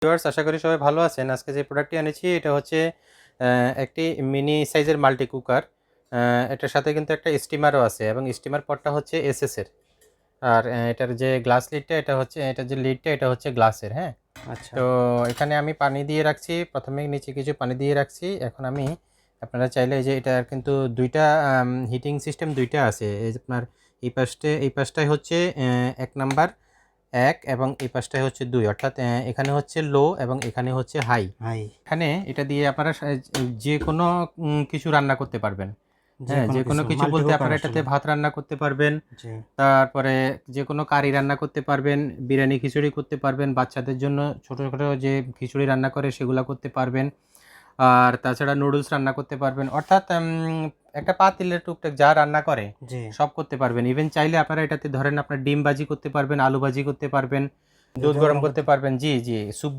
Viewers, আশা করি সবাই ভালো আছেন। আজকে যে প্রোডাক্টটি এনেছি এটা হচ্ছে একটি মিনি সাইজের মাল্টি কুকার। এটার সাথে কিন্তু একটা স্টিমারও আছে এবং স্টিমার পটটা হচ্ছে এসএস এর। আর এটার যে গ্লাস লিডটা এটা হচ্ছে, এটার যে লিডটা এটা হচ্ছে গ্লাসের। হ্যাঁ, আচ্ছা। তো এখানে আমি পানি দিয়ে রাখছি, প্রথমে নিচে কিছু পানি দিয়ে রাখছি। এখন আমি আপনারা চাইলে এই যে এটা কিন্তু দুইটা হিটিং সিস্টেম দুইটা আছে। এই যে আপনার এই পাশটায় হচ্ছে ১ নাম্বার ১ এবং এই পাশটায় হচ্ছে ২, অর্থাৎ এখানে হচ্ছে লো এবং এখানে হচ্ছে হাই। হাই। এখানে এটা দিয়ে আপনারা যে কোনো কিছু রান্না করতে পারবেন। হ্যাঁ, যে কোনো কিছু মাল্টি বলতে কুকার আপনারা এটাতে আসলে। ভাত রান্না করতে পারবেন, জি। তারপরে যে কোনো কারি রান্না করতে পারবেন, বিরিয়ানি খিচুড়ি করতে পারবেন, বাচ্চাদের জন্য ছোটো ছোটো যে খিচুড়ি রান্না করে সেগুলা করতে পারবেন। আর তাছাড়া নুডলস রান্না করতে পারবেন, অর্থাৎ একটা পাতিলের টুকটাক যা রান্না করে জি। সব করতে পারবেন। ইভেন চাইলে আপনারা এটাতে ধরেন আপনার ডিম ভাজি করতে পারবেন, আলু ভাজি করতে পারবেন, দুধ দুধও গরম গরম করতে করতে। পারবেন। জি জি, স্যুপ